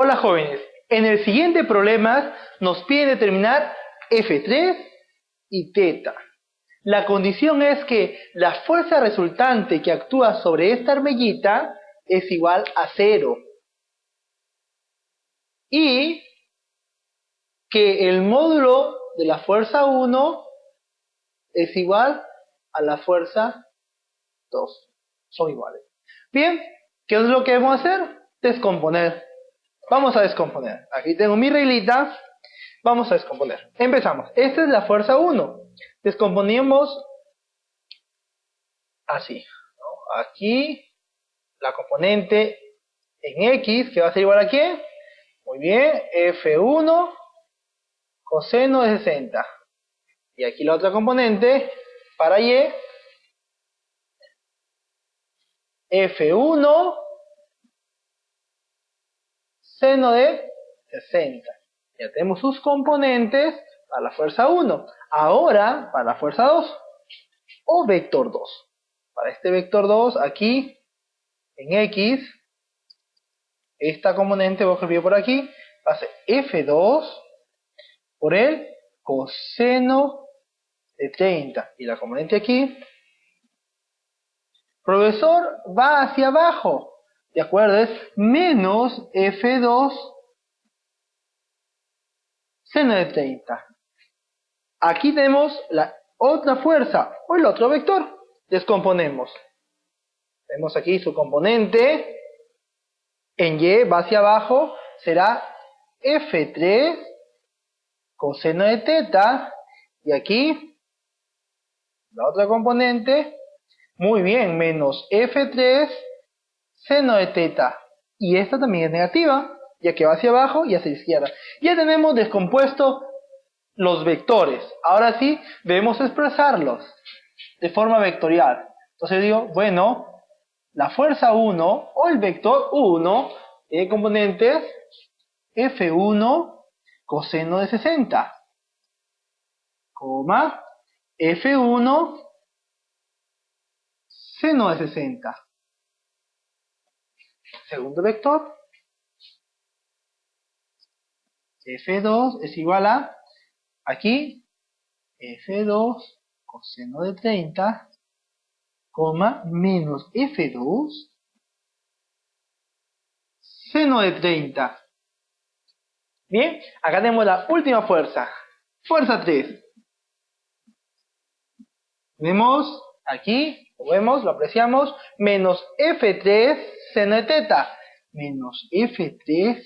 Hola jóvenes, en el siguiente problema nos pide determinar F3 y θ. La condición es que la fuerza resultante que actúa sobre esta armellita es igual a 0. Y que el módulo de la fuerza 1 es igual a la fuerza 2. Son iguales. Bien, ¿qué es lo que debemos hacer? Descomponer. Vamos a descomponer. Aquí tengo mi reglita. Vamos a descomponer. Empezamos. Esta es la fuerza 1. Descomponemos así, ¿no? Aquí la componente en X, que va a ser igual a ¿qué? Muy bien, F1 coseno de 60. Y aquí la otra componente para Y, F1 seno de 60. Ya tenemos sus componentes para la fuerza 1. Ahora, para la fuerza 2, o vector 2. Para este vector 2, aquí, en X, esta componente, voy a escribir por aquí, va a ser F2 por el coseno de 30. Y la componente aquí, profesor, va hacia abajo. ¿De acuerdo? Es menos F2 seno de 30. Aquí tenemos la otra fuerza o el otro vector. Descomponemos. Tenemos aquí su componente. En Y va hacia abajo. Será F3 coseno de θ. Y aquí la otra componente. Muy bien, menos F3 seno de θ. Y esta también es negativa, ya que va hacia abajo y hacia la izquierda. Ya tenemos descompuesto los vectores. Ahora sí, debemos expresarlos de forma vectorial. Entonces digo, bueno, la fuerza 1 o el vector 1 tiene componentes F1 coseno de 60, coma, F1 seno de 60. Segundo vector, F2 es igual a, aquí, F2 coseno de 30, coma, menos F2 seno de 30. Bien, acá tenemos la última fuerza. Fuerza 3. Vemos aquí, lo vemos, lo apreciamos, menos F3 seno de θ. Menos F3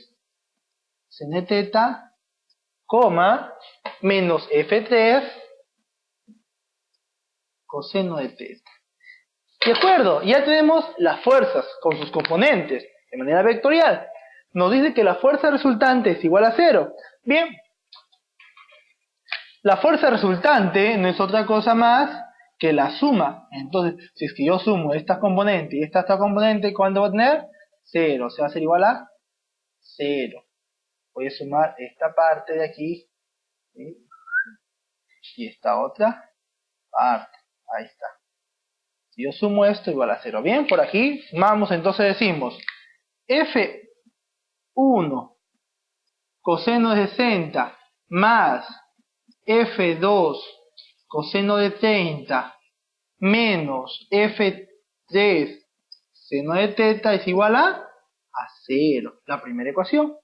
seno de θ, coma, menos F3 coseno de θ. De acuerdo, ya tenemos las fuerzas con sus componentes de manera vectorial. Nos dice que la fuerza resultante es igual a 0. Bien, la fuerza resultante no es otra cosa más que la suma. Entonces, si es que yo sumo esta componente y esta componente, ¿cuánto va a tener? 0, o sea, va a ser igual a 0. Voy a sumar esta parte de aquí, ¿sí? Y esta otra parte. Ahí está. Si yo sumo esto, igual a 0. Bien, por aquí sumamos, entonces decimos F1 coseno de 60 más F2 coseno de 30 menos F3 seno de θ es igual a 0. La primera ecuación,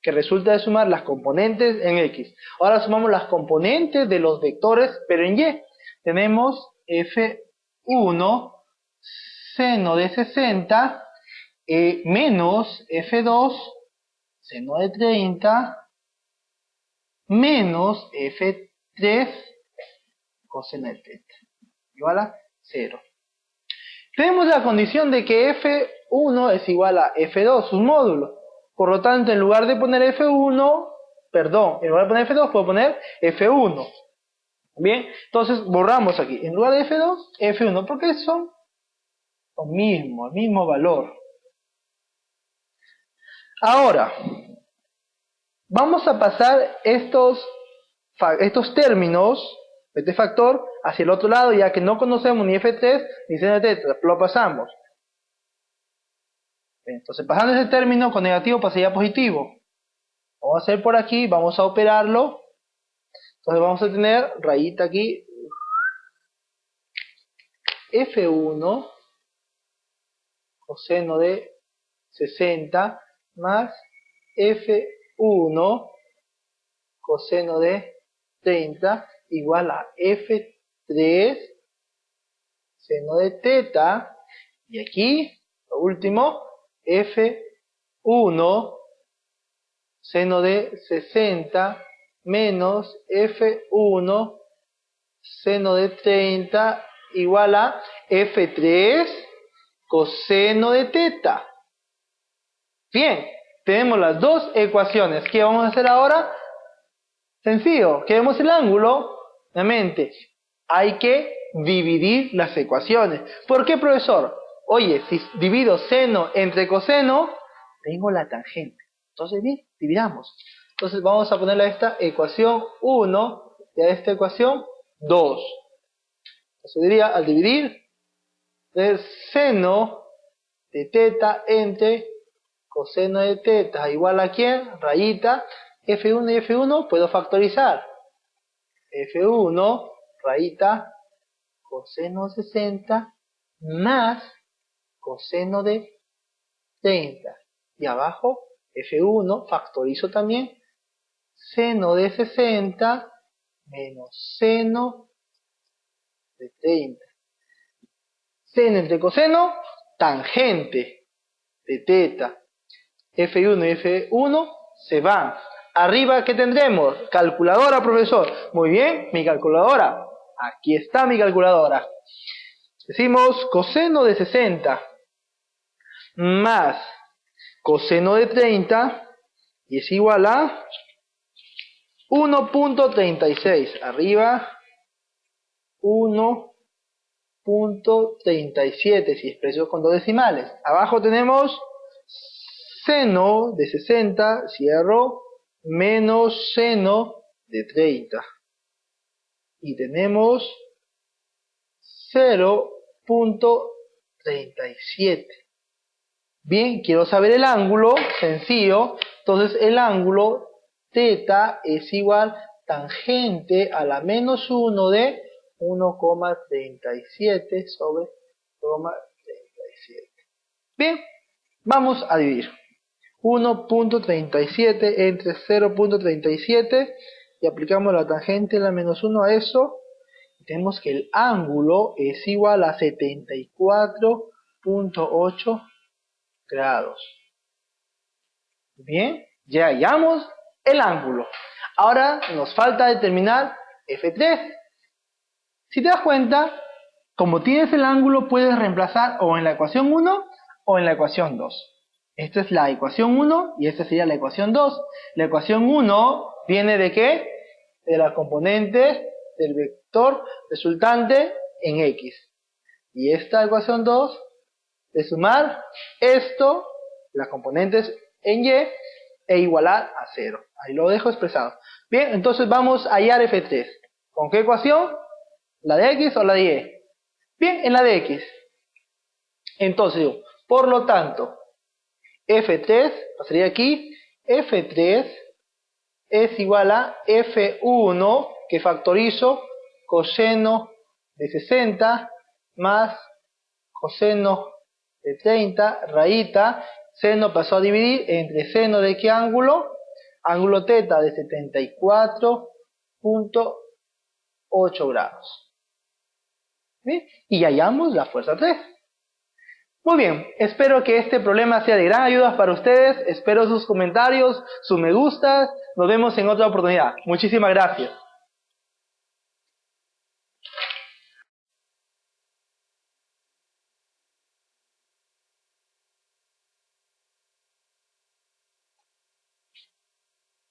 que resulta de sumar las componentes en X. Ahora sumamos las componentes de los vectores, pero en Y. Tenemos F1 seno de 60 menos F2 seno de 30 menos F3 coseno de θ igual a 0. Tenemos la condición de que F1 es igual a F2, sus módulos. Por lo tanto, en lugar de poner F1, perdón, en lugar de poner F2, puedo poner F1. Bien, entonces borramos aquí. En lugar de F2, F1, porque son lo mismo, el mismo valor. Ahora, vamos a pasar estos términos, este factor, hacia el otro lado, ya que no conocemos ni F3 ni seno de θ, lo pasamos. Entonces, pasando ese término con negativo pasaría a positivo. Vamos a hacer por aquí, vamos a operarlo. Entonces vamos a tener rayita aquí, F1 coseno de 60 más F1 coseno de 30 igual a F3 seno de teta. Y aquí, lo último, F1 seno de 60 menos F1 seno de 30 igual a F3 coseno de teta. Bien, tenemos las dos ecuaciones. ¿Qué vamos a hacer ahora? Sencillo, queremos el ángulo. Nuevamente, hay que dividir las ecuaciones. ¿Por qué, profesor? Oye, si divido seno entre coseno, tengo la tangente. Entonces, bien, dividamos. Entonces vamos a ponerle a esta ecuación 1 y a esta ecuación 2. Entonces diría, al dividir, el seno de teta entre coseno de teta igual a ¿quién? Rayita, F1 y F1 puedo factorizar. F1, rayita, coseno 60 más coseno de 30. Y abajo, F1, factorizo también, seno de 60 menos seno de 30. Seno entre coseno, tangente de teta. F1 y F1 se van. Arriba, ¿qué tendremos? Calculadora, profesor. Muy bien, mi calculadora. Aquí está mi calculadora. Decimos coseno de 60 más coseno de 30 y es igual a 1.36. Arriba, 1.37 si expreso con dos decimales. Abajo tenemos seno de 60, cierro, menos seno de 30. Y tenemos 0.37. Bien, quiero saber el ángulo, sencillo. Entonces el ángulo teta es igual tangente a la menos 1 de 1,37 sobre 0,37. Bien, vamos a dividir. 1.37 entre 0.37 y aplicamos la tangente de la menos 1 a eso. Tenemos que el ángulo es igual a 74.8 grados. Bien, ya hallamos el ángulo. Ahora nos falta determinar F3. Si te das cuenta, como tienes el ángulo, puedes reemplazar o en la ecuación 1 o en la ecuación 2. Esta es la ecuación 1 y esta sería la ecuación 2. La ecuación 1 viene ¿de qué? De la componente del vector resultante en X. Y esta ecuación 2, de sumar esto, las componentes en Y, e igualar a 0. Ahí lo dejo expresado. Bien, entonces vamos a hallar F3. ¿Con qué ecuación? ¿La de X o la de Y? Bien, en la de X. Entonces digo, por lo tanto, F3, pasaría aquí, F3 es igual a F1, que factorizo, coseno de 60 más coseno de 30, rayita, seno pasó a dividir entre seno de qué ángulo, ángulo teta de 74.8 grados. ¿Bien? Y hallamos la fuerza 3. Muy bien, espero que este problema sea de gran ayuda para ustedes, espero sus comentarios, sus me gustas, nos vemos en otra oportunidad. Muchísimas gracias.